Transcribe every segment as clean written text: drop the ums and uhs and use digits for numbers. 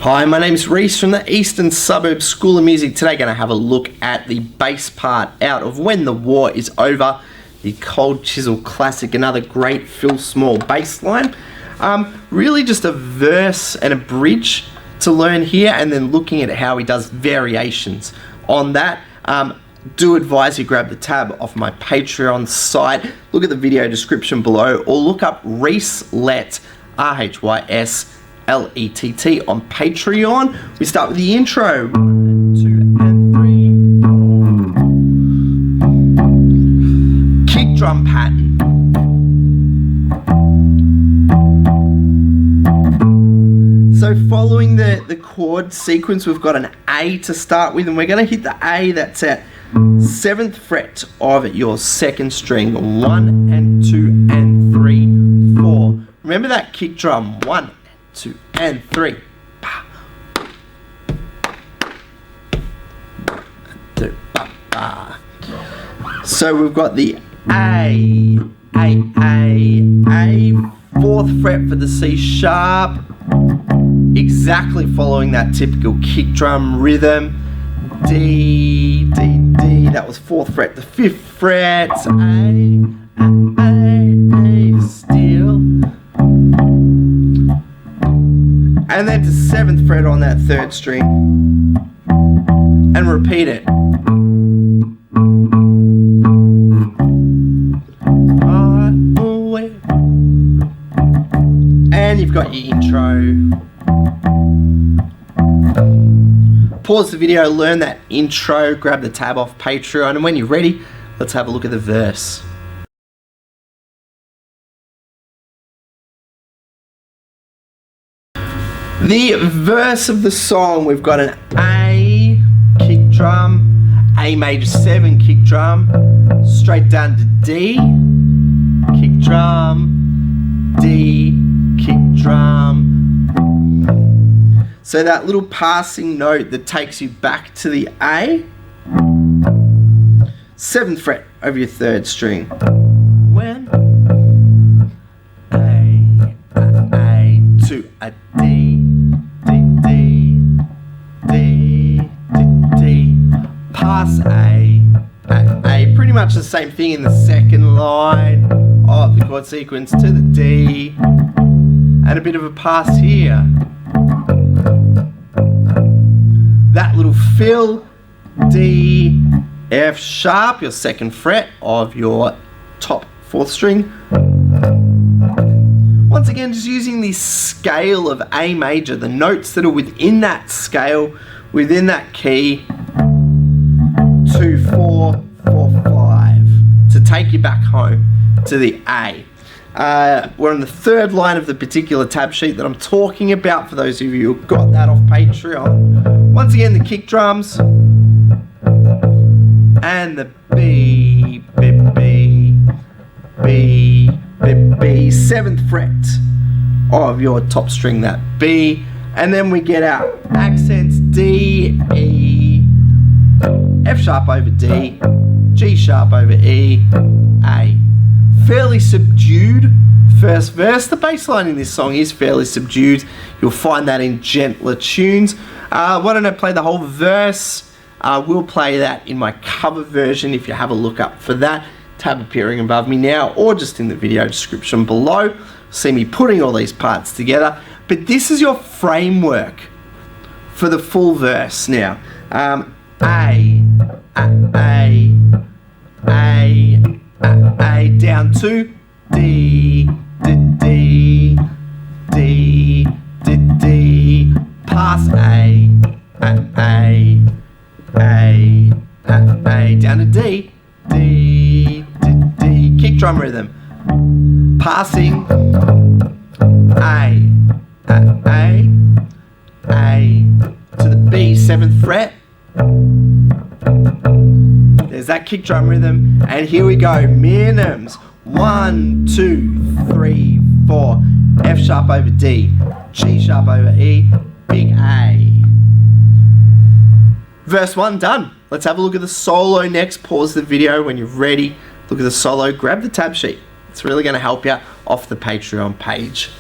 Hi, my name's Reese from the Eastern Suburbs School of Music. Today going to have a look at the bass part out of When the War Is Over, the Cold Chisel classic, another great Phil Small bass line. Really just a verse and a bridge to learn here, and then looking at how he does variations on that. Do advise you grab the tab off my Patreon site, look at the video description below, or look up Reese Lett, RHYSLETT on Patreon. We start with the intro. 1, 2, and 3. Kick drum pattern. So following the chord sequence, we've got an A to start with, and we're going to hit the A that's at 7th fret of your 2nd string. 1 and 2 and 3, 4. Remember that kick drum. 1, 2 and 3. 1, 2, So we've got the A, 4th fret for the C sharp, exactly following that typical kick drum rhythm. D, D, D, that was 4th fret, the 5th fret, A, still, and then to 7th fret on that 3rd string, and repeat it. And you've got your intro. Pause the video, learn that intro, grab the tab off Patreon, and when you're ready, let's have a look at the verse. The verse of the song, we've got an A kick drum, A major 7 kick drum, straight down to D kick drum, D kick drum. So that little passing note that takes you back to the A, 7th fret over your 3rd string. When A to a D, D, D, D, D, D, pass A. Pretty much the same thing in the 2nd line of the chord sequence to the D, and a bit of a pass here. That little fill, D, F sharp, your 2nd fret of your top 4th string. Once again, just using the scale of A major, the notes that are within that scale, within that key, 2, 4, 4, 5, to take you back home to the A. We're on the 3rd line of the particular tab sheet that I'm talking about, for those of you who got that off Patreon. Once again, the kick drums, and the B, B, B, B, B, B, 7th fret of your top string, that B, and then we get our accents, D, E, F sharp over D, G sharp over E, A. Fairly subdued first verse. The bass line in this song is fairly subdued. You'll find that in gentler tunes. Why don't I play the whole verse? We'll play that in my cover version if you have a look up for that. Tab appearing above me now, or just in the video description below. See me putting all these parts together. But this is your framework for the full verse now. A, down to D, D, D, D, D, D, pass A, down to D, D, D, D, kick drum rhythm, passing A to the B, 7th fret. There's that kick drum rhythm, and here we go, minims. 1, 2, 3, 4, F sharp over D, G sharp over E, big A. Verse 1 done. Let's have a look at the solo next. Pause the video when you're ready. Look at the solo, grab the tab sheet. It's really going to help you off the Patreon page.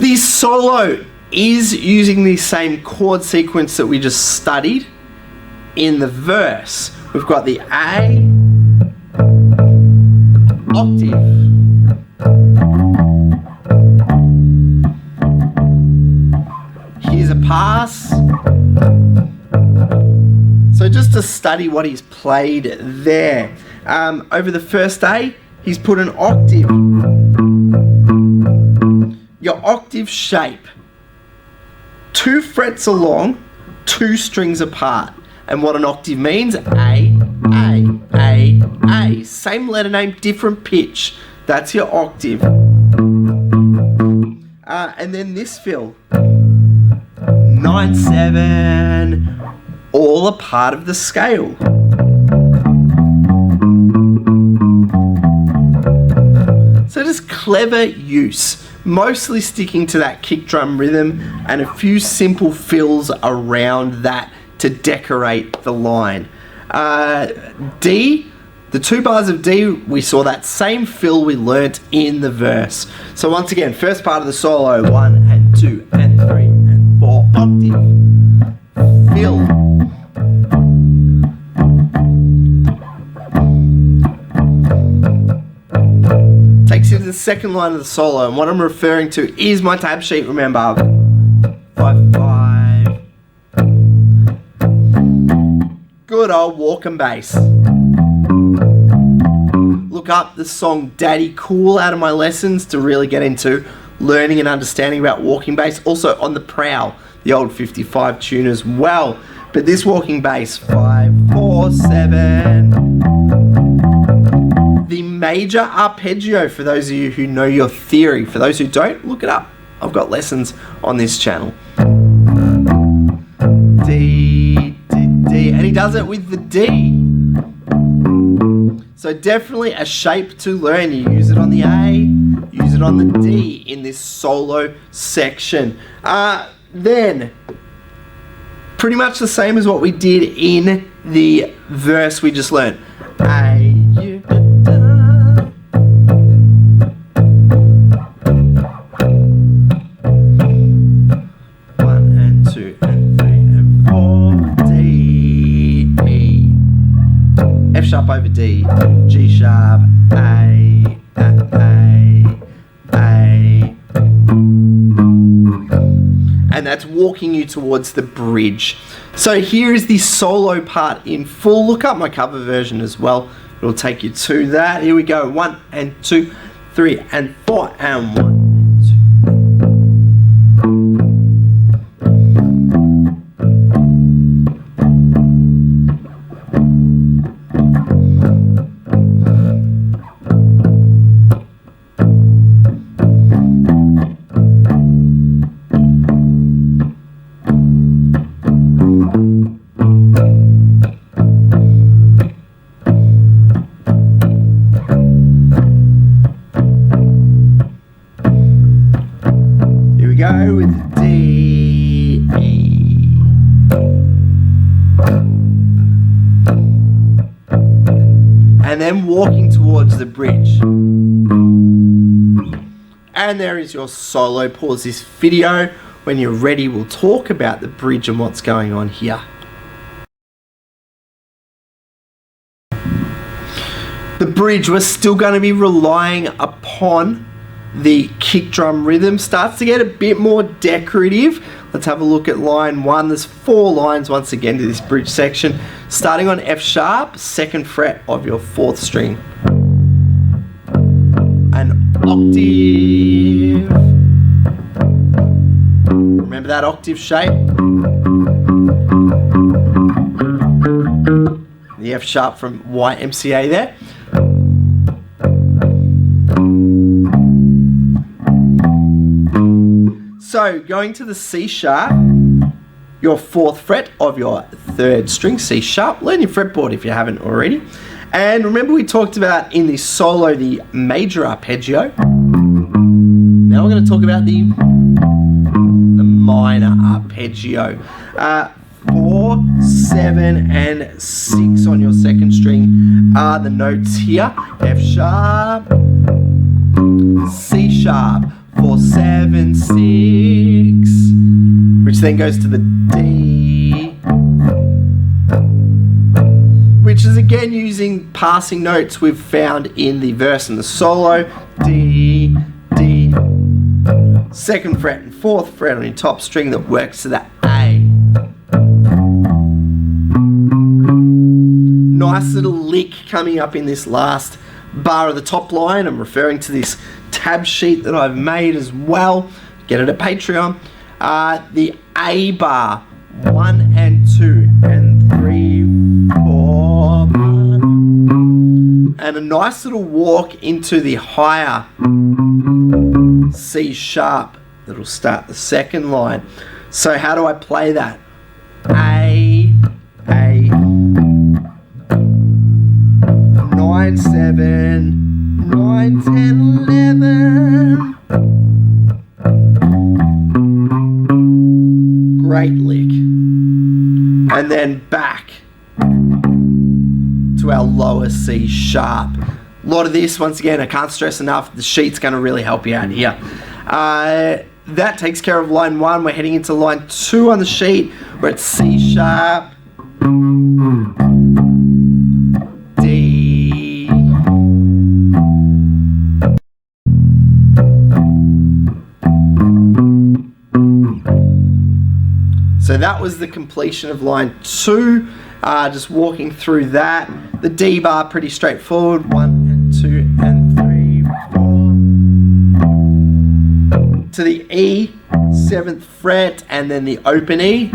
This solo is using the same chord sequence that we just studied in the verse. We've got the A octave, here's a pass. So just to study what he's played there. Over the first A, he's put an octave. Your octave shape, 2 frets along, 2 strings apart. And what an octave means, A, A, A, A. Same letter name, different pitch. That's your octave. And then this fill, 9, 7, all a part of the scale. So just clever use, mostly sticking to that kick drum rhythm and a few simple fills around that to decorate the line. D, the 2 bars of D, we saw that same fill we learnt in the verse. So once again, first part of the solo, 1 and 2 and 3 and 4, octave, fill. Takes you to the second line of the solo, and what I'm referring to is my tab sheet, remember. 5, 5. Good old walking bass. Look up the song Daddy Cool out of my lessons to really get into learning and understanding about walking bass. Also on the Prowl, the old 55 tune as well. But this walking bass, 5, 4, 7. The major arpeggio, for those of you who know your theory. For those who don't, look it up. I've got lessons on this channel. D, D, D, and he does it with the D. So definitely a shape to learn. You use it on the A, use it on the D in this solo section. Then, pretty much the same as what we did in the verse we just learned. A, U, da, da. F sharp over D, G sharp, A, and that's walking you towards the bridge. So here is the solo part in full. Look up my cover version as well. It'll take you to that. Here we go. 1 and 2, 3 and 4 and 1 and 2. Go with D, E. And then walking towards the bridge. And there is your solo. Pause this video. When you're ready, we'll talk about the bridge and what's going on here. The bridge, we're still going to be relying upon the kick drum rhythm. Starts to get a bit more decorative. Let's have a look at line 1. There's 4 lines once again to this bridge section. Starting on F sharp, 2nd fret of your 4th string. An octave. Remember that octave shape? The F sharp from YMCA there. So going to the C sharp, your 4th fret of your 3rd string, C sharp. Learn your fretboard if you haven't already. And remember we talked about in the solo the major arpeggio. Now we're going to talk about the minor arpeggio. 4, 7 and 6 on your 2nd string are the notes here. F sharp, C sharp, 4, 7, 6, which then goes to the D, which is again using passing notes we've found in the verse and the solo. D, D, 2nd fret and 4th fret on your top string that works to the A. Nice little lick coming up in this last bar of the top line. I'm referring to this tab sheet that I've made as well. Get it at Patreon. The A bar, 1 and 2 and 3, 4, 1. And a nice little walk into the higher C sharp that'll start the 2nd line. So how do I play that? A, 9, 7, 9, 10, 11. Great lick. And then back to our lower C sharp. A lot of this, once again, I can't stress enough, the sheet's going to really help you out here. That takes care of line 1. We're heading into line 2 on the sheet, where it's C sharp, D, so that was the completion of line 2. Just walking through that. The D bar, pretty straightforward. 1 and 2 and 3, 4. To the E, 7th fret, and then the open E.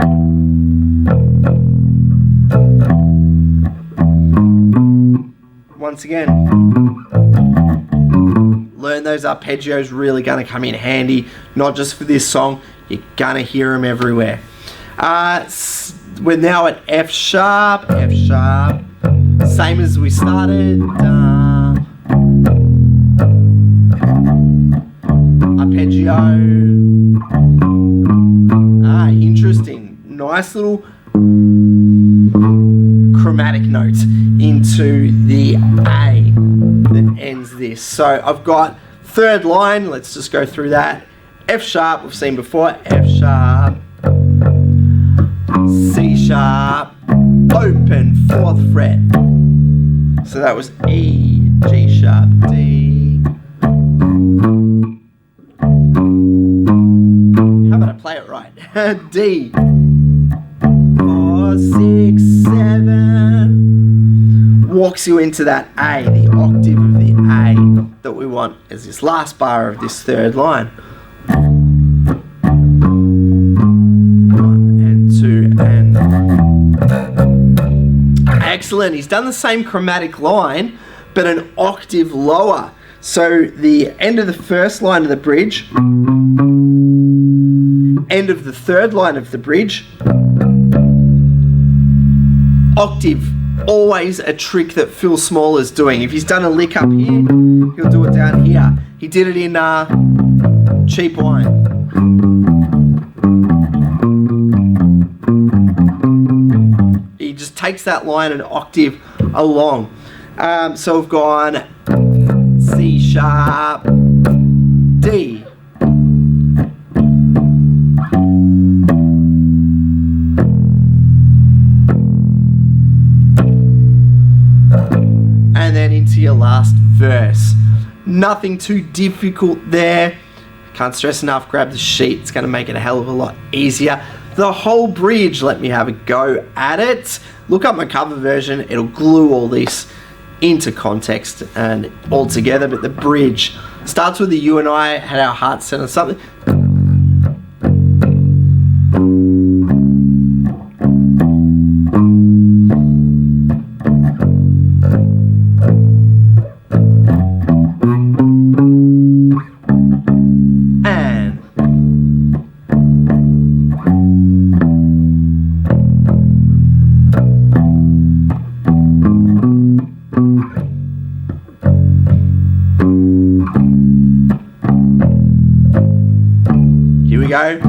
Once again, learn those arpeggios, really going to come in handy, not just for this song, you're going to hear them everywhere. We're now at F sharp, same as we started. Arpeggio. Interesting. Nice little chromatic note into the A that ends this. So I've got 3rd line, let's just go through that. F sharp, we've seen before, F sharp, C sharp, open, 4th fret. So that was E, G sharp, D. How about I play it right? D, 4, 6, 7. Walks you into that A, the octave of the A that we want as this last bar of this 3rd line. 1 and 2 and... Excellent. He's done the same chromatic line, but an octave lower. So the end of the 1st line of the bridge, end of the 3rd line of the bridge, octave, always a trick that Phil Small is doing. If he's done a lick up here, he'll do it down here. He did it in Cheap Wine. He just takes that line an octave along. So we've gone C sharp, D, and then into your last verse. Nothing too difficult there. Can't stress enough, grab the sheet, it's going to make it a hell of a lot easier. The whole bridge, let me have a go at it. Look up my cover version, it'll glue all this into context and all together, but the bridge starts with the you and I had our hearts set on something. Go.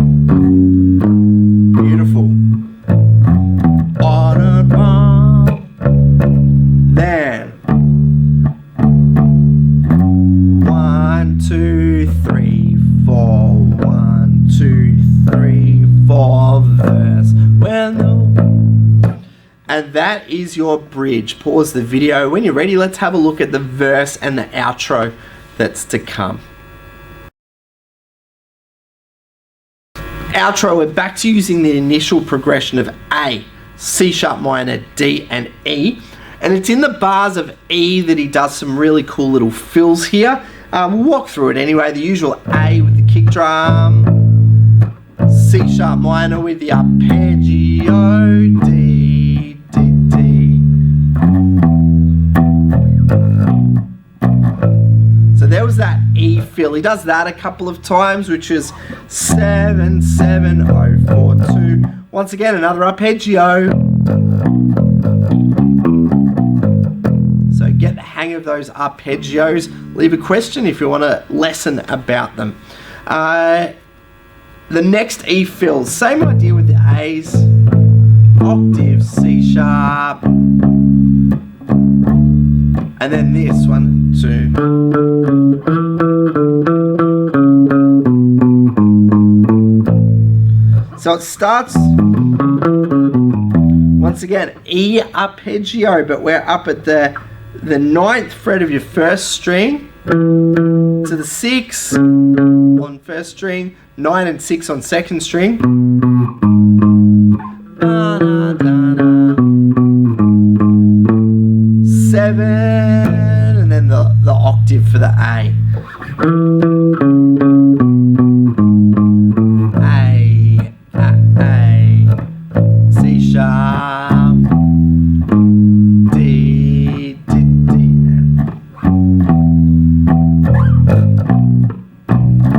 Beautiful. On and on. Then 1, 2, 3, 3, 4, verse. And that is your bridge. Pause the video. When you're ready, let's have a look at the verse and the outro that's to come. Outro, we're back to using the initial progression of A, C sharp minor, D, and E. And it's in the bars of E that he does some really cool little fills here. We'll walk through it anyway. The usual A with the kick drum, C sharp minor with the arpeggio, D, D, D. So there was that E fill. He does that a couple of times, which is 7, 7, 0, 4, 2. Once again, another arpeggio. So get the hang of those arpeggios. Leave a question if you want a lesson about them. The next E fills, same idea with the A's. Octave, C sharp. And then this 1, 2. So it starts, once again, E arpeggio, but we're up at the 9th fret of your first string, to the 6 on first string, 9 and 6 on second string. Da, da, da, da. 7, and then the octave for the A. C sharp, D, D, D,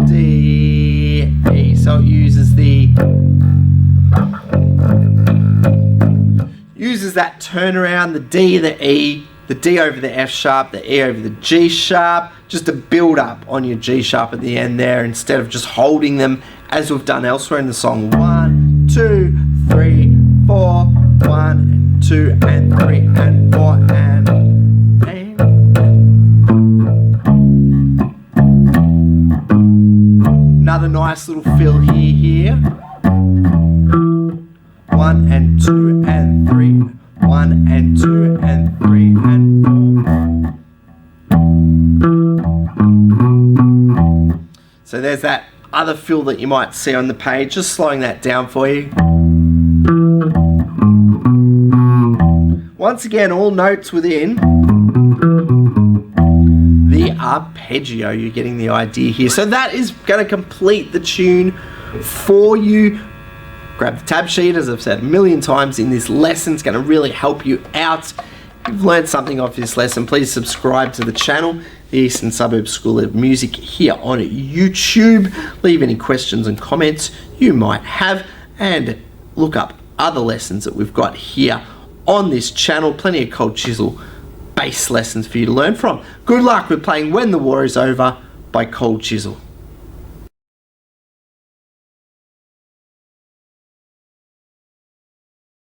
D, E. So it uses that turnaround, the D, the E, the D over the F sharp, the E over the G sharp, just to build up on your G sharp at the end there, instead of just holding them as we've done elsewhere in the song. 1, 2, 3, 4, 1, 2, and 3, and 4, and A. Another nice little fill here. 1 and 2 and 3, 1 and 2 and 3 and 4. So there's that other fill that you might see on the page, just slowing that down for you. Once again, all notes within the arpeggio. You're getting the idea here. So that is going to complete the tune for you. Grab the tab sheet, as I've said a million times in this lesson. It's going to really help you out. If you've learned something off this lesson, please subscribe to the channel, the Eastern Suburbs School of Music, here on YouTube. Leave any questions and comments you might have, and look up other lessons that we've got here on this channel. Plenty of Cold Chisel bass lessons for you to learn from. Good luck with playing When the War Is Over by Cold Chisel.